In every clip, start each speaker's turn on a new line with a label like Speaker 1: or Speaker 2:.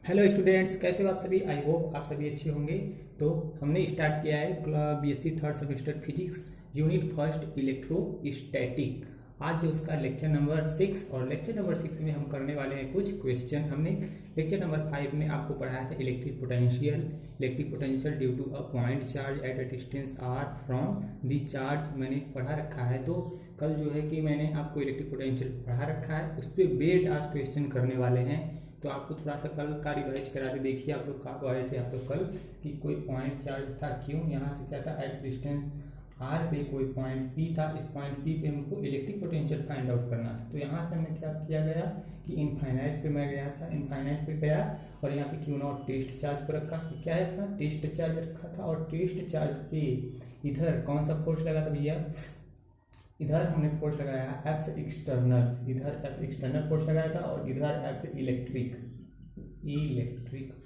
Speaker 1: Hello students, कैसे हो आप सभी। आई होप आप सभी अच्छे होंगे। तो हमने स्टार्ट किया है BSc third semester physics unit first electrostatic. आज है उसका लेक्चर नंबर 6 और लेक्चर नंबर 6 में हम करने वाले हैं कुछ क्वेश्चन। हमने लेक्चर नंबर 5 में आपको पढ़ाया था electric potential due to a point charge at a distance r from the charge मैंने पढ़ा रखा है। तो कल जो है कि मैंने आपको इलेक्ट्रिक पोटेंशियल पढ़ा रखा है, उस पर बेस्ड आज क्वेश्चन करने वाले हैं। तो आपको थोड़ा सा कल का रिवाइज करा के देखिए। आप लोग कहाँ पढ़े थे आप लोग कल कि कोई पॉइंट चार्ज था क्यों, यहाँ से क्या था एट डिस्टेंस आर पे कोई पॉइंट पी था। इस पॉइंट पी पे हमको इलेक्ट्रिक पोटेंशियल फाइंड आउट करना था। तो यहाँ से हमें क्या किया गया कि इनफाइनाइट पे मैं गया था, इनफाइनाइट पे गया और यहाँ पे क्यू नॉट टेस्ट चार्ज पर रखा। क्या है अपना टेस्ट चार्ज रखा था और टेस्ट चार्ज पे इधर कौन सा फोर्स लगा था भैया, इधर हमने फोर्स लगाया एफ एक्सटर्नल, इधर एफ एक्सटर्नल फोर्स लगाया था और इधर एफ इलेक्ट्रिक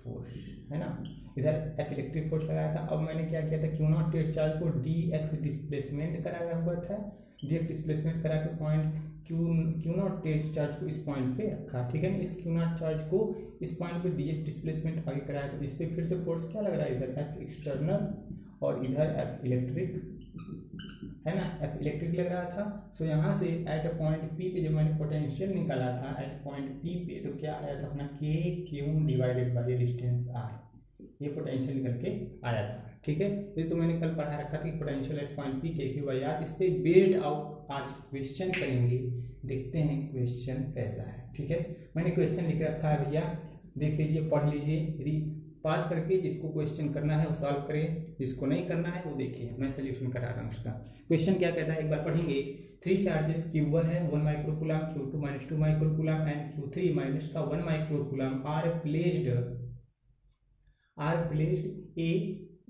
Speaker 1: फोर्स है ना, इधर एफ इलेक्ट्रिक फोर्स लगाया था। अब मैंने क्या किया था, क्यू नॉट टेस्ट चार्ज को डी एक्स डिस्प्लेसमेंट कराया हुआ था, डी एक्स डिस्प्लेसमेंट करा के point q naught test charge को इस पॉइंट पे रखा, ठीक है ना। इस क्यू नॉट चार्ज को इस पॉइंट पे डी एक्स डिस्प्लेसमेंट आगे कराया, तो इस पर फिर से फोर्स क्या लग रहा है, इधर एफ एक्सटर्नल और इधर एफ इलेक्ट्रिक है ना, एफ इलेक्ट्रिक लग रहा था। सो यहाँ से एट अ पॉइंट पी पे जब मैंने पोटेंशियल निकाला था एट पॉइंट पी पे, तो क्या आया था अपना के q divided by distance r, ये पोटेंशियल निकल के आया था, ठीक है। तो मैंने कल पढ़ा रखा था कि पोटेंशियल एट पॉइंट पी के क्यू बाई आर, इस पे बेस्ड आउट आज क्वेश्चन करेंगे। देखते हैं क्वेश्चन कैसा है, ठीक है। मैंने क्वेश्चन लिख रखा है भैया, देख लीजिए, पढ़ लीजिए। यदि पास करके जिसको क्वेश्चन करना है वो सॉल्व करें, जिसको नहीं करना है वो देखिए, मैं सोल्यूशन करा रहा हूँ उसका। क्वेश्चन क्या कहता है एक बार पढ़ेंगे। 3 चार्जेस Q1 है 1 microcoulomb, Q2 minus 2 microcoulomb and Q3 minus का 1 microcoulomb are placed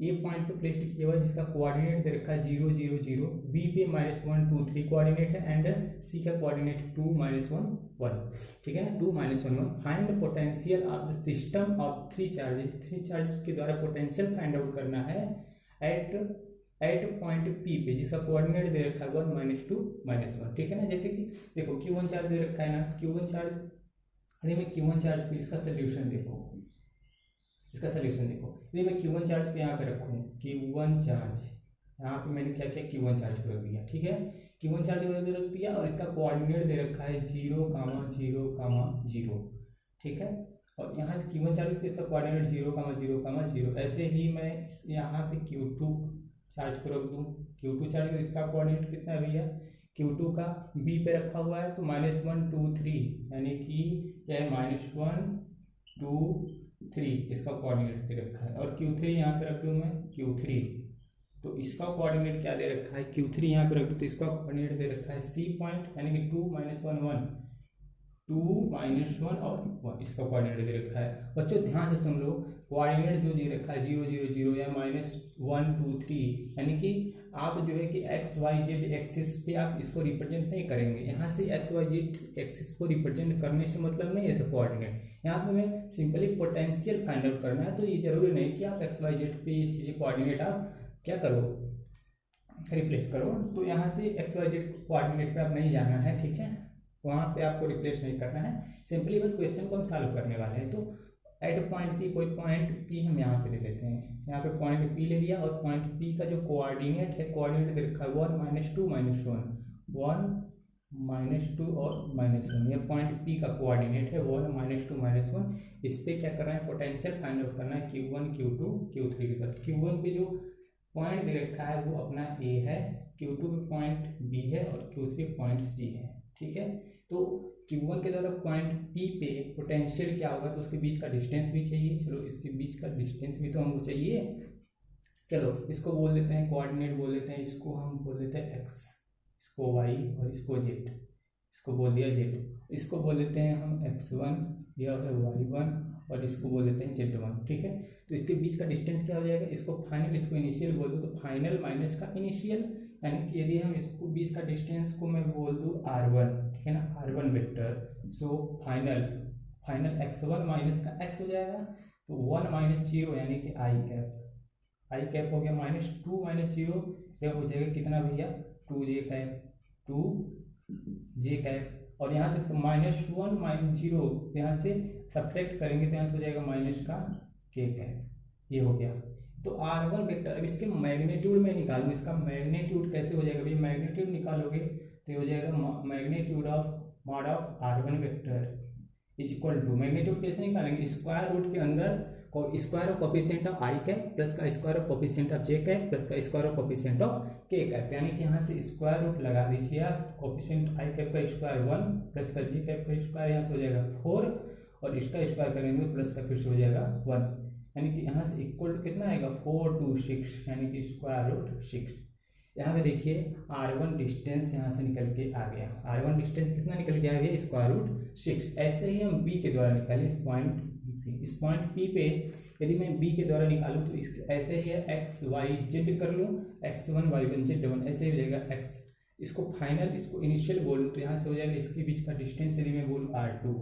Speaker 1: a point पे प्लेस्ड किया हुआ है, जिसका कोऑर्डिनेट दे रखा है 0 0 0, बी पे -1 2 3 कोऑर्डिनेट है एंड सी का कोऑर्डिनेट 2 -1 1, ठीक है ना, 2 -1 1। Find the potential of the system of 3 charges के द्वारा पोटेंशियल फाइंड आउट करना है एट पॉइंट पी पे, जिसका कोऑर्डिनेट दे रखा है 1 -2 -1, ठीक है ना। जैसे कि देखो Q1 चार्ज दे रखा है ना, Q1 चार्ज, अरे मैं Q1 चार्ज पे इसका सोल्यूशन देखो, इसका सोल्यूशन देखो। यदि मैं Q1 चार्ज पे यहाँ पे रखूँ, Q1 चार्ज यहाँ पे मैंने क्या किया, Q1 चार्ज को रख दिया, ठीक है। Q1 चार्ज को रख दिया और इसका कोऑर्डिनेट दे रखा है 0 0 0, ठीक है। और यहाँ से Q1 चार्ज पे इसका कोऑर्डिनेट 0 0 0। ऐसे ही मैं यहाँ पे Q2 चार्ज को रख दूँ, Q2 चार्ज इसका कोऑर्डिनेट कितना है भैया, Q2 का B पे रखा हुआ है तो -1 2 3, यानी कि यह -1 2 3 इसका कोऑर्डिनेट दे रखा है। और Q3 यहाँ पे रख दूँ मैं Q3, तो इसका कोऑर्डिनेट क्या दे रखा है, Q3 यहाँ पे रख दूँ तो इसका कोऑर्डिनेट दे रखा है C पॉइंट, यानी कि 2 -1 1 2 -1 और 1, इसका कोऑर्डिनेट दे रखा है। बच्चों ध्यान से सुन लो, कोऑर्डिनेट जो दे रखा है 0 0 0 या -1 2 3, यानी कि आप जो है कि एक्स वाई जेड एक्सिस पे आप इसको रिप्रेजेंट नहीं करेंगे। यहाँ से एक्स वाई जेड एक्सिस को रिप्रेजेंट करने से मतलब नहीं है कोऑर्डिनेट, यहाँ पे मैं सिंपली पोटेंशियल फाइंड आउट करना है। तो ये जरूरी नहीं कि आप एक्स वाई जेड पे ये चीज़ें कोऑर्डिनेट आप क्या करो, रिप्लेस करो। तो यहाँ से एक्स वाई जेड कोऑर्डिनेट पे आप नहीं जाना है, ठीक है, वहाँ पे आपको रिप्लेस नहीं करना है। सिंपली बस क्वेश्चन को हम सॉल्व करने वाले हैं। तो एट पॉइंट पी, कोई पॉइंट पी हम यहाँ पे ले लेते हैं, यहाँ पे पॉइंट पी ले लिया और पॉइंट पी का जो कोऑर्डिनेट है, कोऑर्डिनेट दे रखा है 1 -2 -1 1 -2 और -1, ये पॉइंट पी का कोऑर्डिनेट है 1 -2 -1। इस पे क्या करना है, पोटेंशियल फाइंड आउट करना है Q1 Q2 Q3 की तरफ। Q1 पे जो पॉइंट दे रखा है वो अपना A है, Q2 पे पॉइंट B है और Q3 पॉइंट C है, ठीक है। तो Q1 के द्वारा पॉइंट P पे पोटेंशियल क्या होगा, तो उसके बीच का डिस्टेंस भी चाहिए। चलो इसके बीच का डिस्टेंस भी तो हमको चाहिए। चलो इसको बोल देते हैं, कोऑर्डिनेट बोल देते हैं, इसको हम बोल देते हैं x, इसको y और इसको z, इसको बोल दिया z। इसको बोल देते हैं हम x1, यह है y1 और इसको बोल देते हैं z1, ठीक है। तो इसके बीच का डिस्टेंस क्या हो जाएगा, इसको फाइनल, इसको इनिशियल बोल दो तो फाइनल माइनस का इनिशियल, यानी कि यदि हम इसको बीच का डिस्टेंस को मैं बोल दूँ r1, ठीक है ना, r1 vector. So final x1 minus का x हो जाएगा, तो 1 - 0 यानी कि आई कैप हो गया, -2 -0 यह हो जाएगा कितना भैया, 2j कैप और यहाँ से तो -1 -0 यहाँ से सब्ट्रैक्ट करेंगे तो यहाँ से हो जाएगा माइनस का k कैप, ये हो गया। तो r1 वेक्टर, अब इसके मैग्नीट्यूड में निकालूँ, इसका मैग्नीट्यूड कैसे हो जाएगा भाई, मैग्नीट्यूड निकालोगे तो ये हो जाएगा magnitude of mod of r1 vector is equal to, magnitude कैसे निकालेंगे, स्क्वायर रूट के अंदर square of coefficient of I cap plus का square of coefficient of J cap plus का square of coefficient of K cap, यानी कि यहाँ से स्क्वायर रूट लगा दीजिए आप, कोफिशिएंट आई कैप का स्क्वायर 1 प्लस का जे कैप का स्क्वायर यहाँ से हो जाएगा 4 और इसका स्क्वायर करेंगे प्लस का फिर से हो जाएगा 1, यानी कि यहाँ से इक्वल टू कितना आएगा 4 to 6, यानी कि स्क्वायर रूट 6। यहाँ पे देखिए r1 डिस्टेंस यहाँ से निकल के आ गया, r1 डिस्टेंस कितना निकल के आ गया, स्क्वायर रूट 6। ऐसे ही हम b के द्वारा निकालें इस पॉइंट P पे यदि मैं b के द्वारा निकालूं तो इस ऐसे ही है x y z कर लूँ, x1 y1 z1 ऐसे ही हो जाएगा x, इसको फाइनल इसको इनिशियल बोलूँ तो यहाँ से हो जाएगा इसके बीच का डिस्टेंस यदि मैं बोलूँ r2,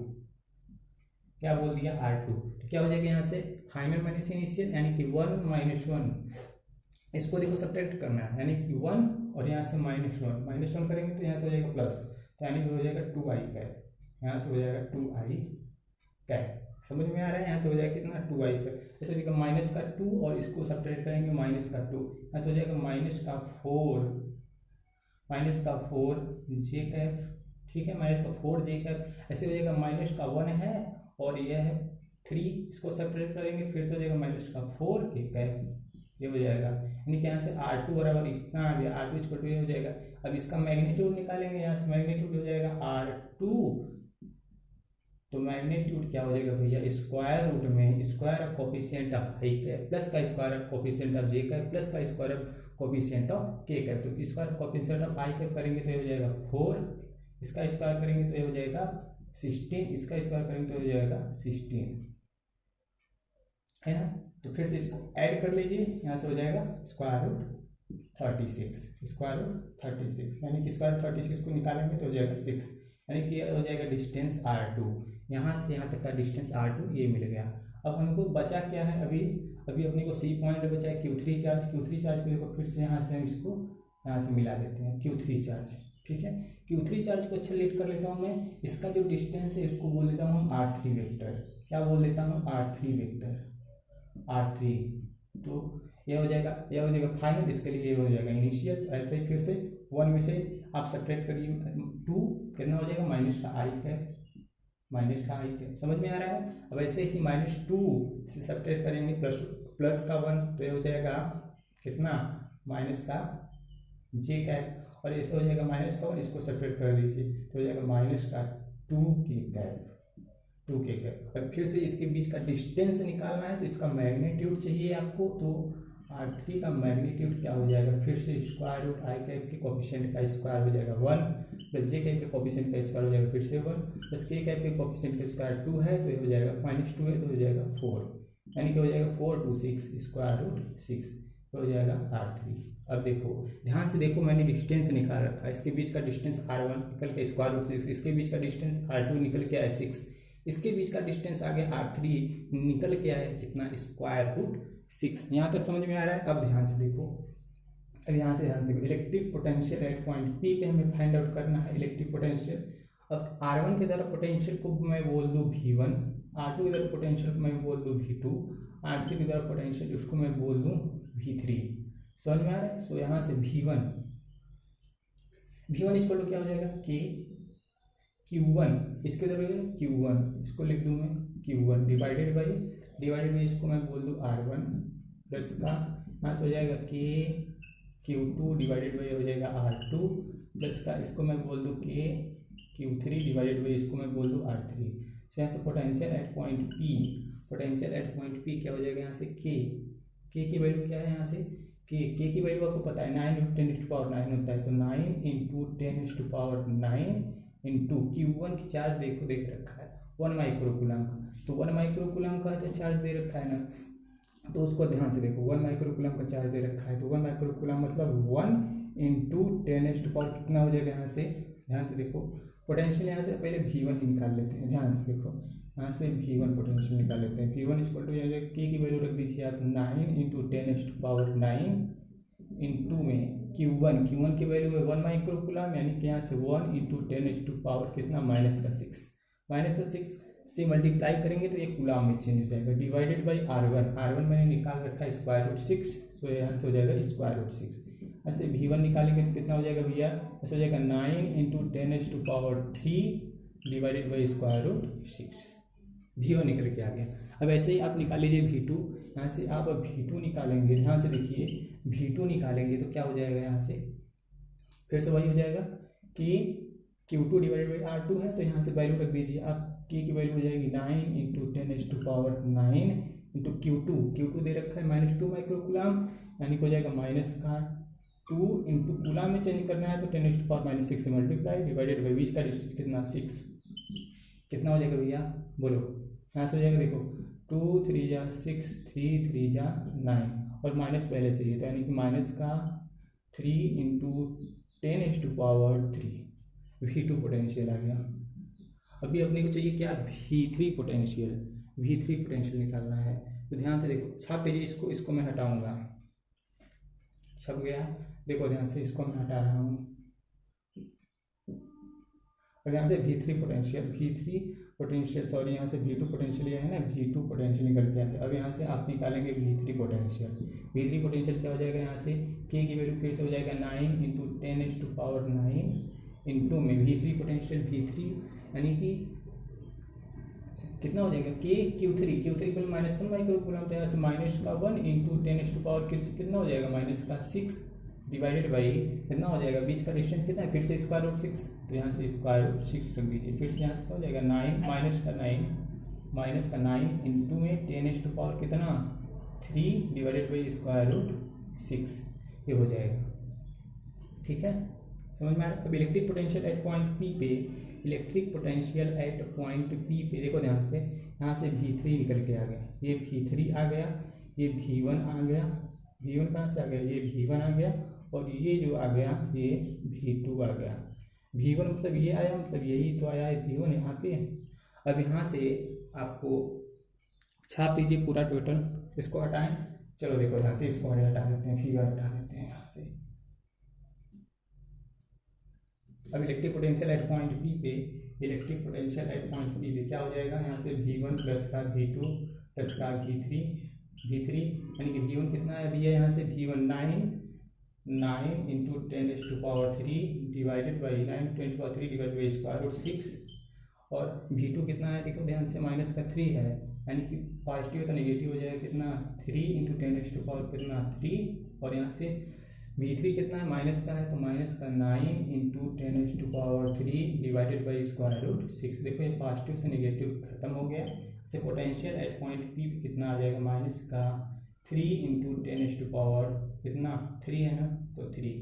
Speaker 1: क्या बोल दिया r2, तो क्या हो जाएगा यहाँ से फाइनल माइनस इनिशियल, यानी कि 1 - 1, इसको देखो सब्ट्रैक्ट करना है, यानी कि 1 और यहाँ से -1 करेंगे तो यहाँ से हो जाएगा प्लस, तो यानी कि हो जाएगा 2i कैप, यहाँ से हो जाएगा 2i कैप, समझ में आ रहा है। यहाँ से हो जाएगा कितना 2i कैप, जैसे हो जाएगा माइनस का 2 और इसको सब्ट्रैक्ट करेंगे माइनस का 2, यहाँ से हो जाएगा माइनस का 4 जे कैप, ठीक है, माइनस का 4 जे कैप, ऐसे हो जाएगा माइनस का 1 है और यह है 3, इसको सब्ट्रैक्ट करेंगे फिर से हो जाएगा माइनस का 4 के कैप, ये हो जाएगा, यानी कि यहाँ से r2 बराबर इतना आ गया, r2 इक्वल टू ये हो जाएगा। अब इसका मैग्नीट्यूड निकालेंगे, यहाँ से मैग्नीट्यूड हो जाएगा r2, तो मैग्नीट्यूड क्या हो जाएगा भैया, स्क्वायर रूट में square of coefficient of I cap plus का square of coefficient of J cap plus का square of coefficient of K cap, तो square coefficient of I cap करेंगे तो ये हो जाएगा 4, इसका स्क्वायर करेंगे तो ये हो जाएगा 16, इसका स्क्वायर करेंगे तो हो जाएगा 16, है ना। तो फिर से इसको ऐड कर लीजिए, यहाँ से हो जाएगा स्क्वायर रूट 36, यानी कि स्क्वायर 36 को निकालेंगे तो हो जाएगा 6, यानी कि हो जाएगा डिस्टेंस r2, यहाँ से यहाँ तक का डिस्टेंस r2 ये मिल गया। अब हमको बचा क्या है, अभी अपने को सी पॉइंट बचा है Q3 चार्ज को देखो फिर से यहाँ से हम इसको यहाँ से मिला देते हैं Q3 चार्ज, ठीक है। Q3 चार्ज को अच्छा लेट कर लेता हूँ मैं, इसका जो डिस्टेंस है इसको बोल देता हूँ r3 वेक्टर, क्या बोल देता हूँ r3 वेक्टर, r3, तो ये हो जाएगा फाइनल, इसके लिए ये हो जाएगा इनिशियल। ऐसे ही फिर से 1 में से आप सब्ट्रैक्ट करिए 2, कितना हो जाएगा माइनस का i कैप, समझ में आ रहा है। अब ऐसे ही -2 से सब्ट्रैक्ट करेंगे प्लस का 1, तो ये हो जाएगा कितना माइनस का j कैप, और ऐसे हो जाएगा माइनस का 1, इसको सब्ट्रैक्ट कर दीजिए तो हो जाएगा माइनस का 2k कैप। अब फिर से इसके बीच का डिस्टेंस निकालना है तो इसका मैग्नीट्यूड चाहिए आपको, तो r3 का मैग्नीट्यूड क्या हो जाएगा, फिर से स्क्वायर रूट आई कैप के कोफिशिएंट का स्क्वायर हो जाएगा 1 प्लस जे कैप के कोफिशिएंट का स्क्वायर हो जाएगा फिर से 1 प्लस के कैप के कोफिशिएंट का स्क्वायर 2 है तो ये हो जाएगा -2 है तो हो जाएगा 4, यानी कि हो जाएगा 4 to 6 स्क्वायर रूट 6, तो हो जाएगा r3। अब देखो ध्यान से देखो, मैंने डिस्टेंस निकाल रखा है, इसके बीच का डिस्टेंस r1 निकल के स्क्वायर रूट 6, इसके बीच का डिस्टेंस r2 निकल के आया 6, इसके बीच का डिस्टेंस आ गया r3 निकल के आया कितना स्क्वायर रूट 6। यहाँ तक समझ में आ रहा है। अब ध्यान से देखो, electric potential at point P पे हमें फाइंड आउट करना है इलेक्ट्रिक पोटेंशियल। अब r1 के द्वारा पोटेंशियल को मैं बोल दूँ V1, r2 के द्वारा पोटेंशियल को मैं बोल दूँ V2, r3 के द्वारा पोटेंशियल उसको मैं बोल दूँ V3, समझ में आ रहा है। सो यहाँ से V1 इक्वल टू क्या हो जाएगा Q1, इसके द्वारा Q1, इसको लिख दूँ मैं Q1 डिवाइडेड बाई इसको मैं बोल दूँ R1 प्लस का यहाँ से हो जाएगा Q2 डिवाइडेड बाई हो जाएगा R2 प्लस का इसको मैं बोल दूँ Q3 डिवाइडेड बाई इसको मैं बोल दूँ R3। तो यहाँ से पोटेंशियल एट पॉइंट P क्या हो जाएगा, यहाँ से K की वैल्यू क्या है, यहाँ से K की वैल्यू आपको पता है 9 × 10⁹ होता है, तो 9 × 10⁹ इंटू Q1 की चार्ज देख रखा है 1 माइक्रोकूलम का, तो 1 माइक्रोकूलम का जो चार्ज दे रखा है ना, तो उसको ध्यान से देखो 1 माइक्रोकूलम का चार्ज दे रखा है, तो 1 माइक्रोकूलम मतलब 1 × 10⁻⁴ कितना हो जाएगा, यहाँ से ध्यान से देखो पोटेंशियल, यहाँ से पहले V1 ही निकाल लेते हैं, ध्यान से देखो यहाँ से V1 पोटेंशियल निकाल लेते हैं। V1 इक्वल टू K की वैल्यू रख दीजिए आप 9 × 10⁹ इंटू में Q1 की वैल्यू है 1 माइक्रोकुलाम, यानी कि यहाँ से 1 इंटू 10⁻⁴ कितना -6 से मल्टीप्लाई करेंगे तो ये कुलाम में चेंज हो जाएगा, डिवाइडेड बाई R1 मैंने निकाल रखा है √6, तो यहाँ से हो जाएगा √6। ऐसे V1 निकालेंगे तो कितना हो जाएगा भैया, ऐसे हो जाएगा 9 इंटू 10⁻³ डिवाइडेड बाई √6। V1 निकल के आ गया। अब ऐसे ही आप निकाल लीजिए V2, यहाँ से आप V2 निकालेंगे, यहाँ से देखिए V2 निकालेंगे तो क्या हो जाएगा, यहाँ से फिर से वही हो जाएगा कि Q2 डिवाइडेड बाई R2 है, तो यहाँ से वैल्यू रख दीजिए आप, K की वैल्यू हो जाएगी 9 इंटू 10⁻⁹ इंटू Q2 दे रखा है -2 माइक्रोकुलाम, यानी कि हो जाएगा -2 इंटू कुलाम में चेंज करना है तो 10⁻⁻6 से मल्टीप्लाई डिवाइडेड बाई 20 का डिस्टेंस कितना 6, कितना हो जाएगा भैया बोलो, यहाँ से हो जाएगा देखो 2 3 जा 6 3 3 जा 9 और माइनस पहले से ही है, तो यानी कि -3 इंटू 10⁻³ V2 पोटेंशियल आ गया। अभी अपने को चाहिए क्या, V3 पोटेंशियल निकालना है, तो ध्यान से देखो, छाप लीजिए इसको मैं हटाऊंगा, छप गया, देखो ध्यान से इसको मैं हटा रहा हूँ। अब यहाँ से V3 पोटेंशियल सॉरी, यहाँ से V2 पोटेंशियल यह है ना, V2 पोटेंशियल निकल के आया। अब यहाँ से आप निकालेंगे V3 पोटेंशियल क्या हो जाएगा, यहाँ से K की वैल्यू फिर से हो जाएगा 9 इंटू 10⁻⁹ इंटू में V3 पोटेंशियल यानी कि कितना हो जाएगा Q3 को -1 माइक्रोकुलाम, तो यहाँ से -1 इंटू 10⁻⁴ कितना हो जाएगा -6 डिवाइडेड बाई कितना हो जाएगा, बीच का डिस्टेंस कितना है, फिर से √6, तो यहाँ से √6 रख दीजिए, फिर से यहाँ से क्या हो जाएगा 9 इंटू में 10⁻⁴ कितना 3 डिवाइडेड बाई √6, ये हो जाएगा। ठीक है, समझ में आ रहा है। अब electric potential at point P पे देखो ध्यान से, यहाँ से V3 निकल के आ गया, ये V3 आ गया, ये V1 आ गया, V1 कहाँ से आ गया, ये V1 आ गया, और ये जो आ गया ये V2 आ गया। V1 मतलब ये आया, मतलब यही तो आया है V1 यहाँ पे। अब यहाँ से आपको छाप लीजिए पूरा टोटल, इसको हटाएं, चलो देखो ध्यान से इसको हटा देते हैं, फिगर हटा देते हैं यहाँ से। अब electric potential at point P पे क्या हो जाएगा, यहाँ से V1 प्लस का V2 प्लस का V3 यानी कि V1 कितना है भैया, यहाँ से V1 9 into 10⁻³ divided by 10⁻³ divided by √6, और V2 कितना है देखो ध्यान से -3 है, यानी कि पॉजिटिव तो नेगेटिव हो जाएगा कितना 3 इंटू 10⁻³ कितना 3, और यहाँ से V3 कितना है माइनस का है, तो -9 इंटू 10⁻³ डिवाइडेड बाई √6। देखो ये पॉजिटिव से नेगेटिव खत्म हो गया। से पोटेंशियल एट पॉइंट P कितना आ जाएगा, -3 इंटू 10⁻³ कितना 3 है ना, तो 3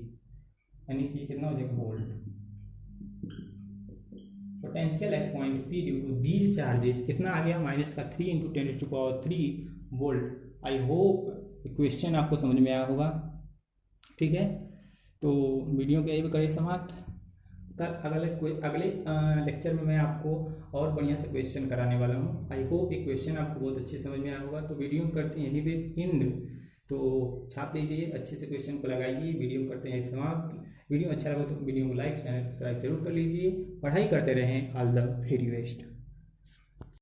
Speaker 1: यानी कि कितना हो जाएगा volt. Potential at point P due to these charges कितना आ गया, -3 into 10⁻³ volt. I hope question आपको समझ में आया होगा। ठीक है, तो वीडियो के यही करें समाप्त। कल अगले लेक्चर में मैं आपको और बढ़िया से क्वेश्चन कराने वाला हूँ। आई होप ये क्वेश्चन आपको बहुत अच्छे समझ में आया होगा। तो वीडियो करते हैं यहीं पे एंड, तो छाप लीजिए, अच्छे से क्वेश्चन को लगाइए। वीडियो करते हैं समाप्त। वीडियो अच्छा लगा तो वीडियो को लाइक चैनल सब्सक्राइब जरूर कर लीजिए। पढ़ाई करते रहें। All the very best.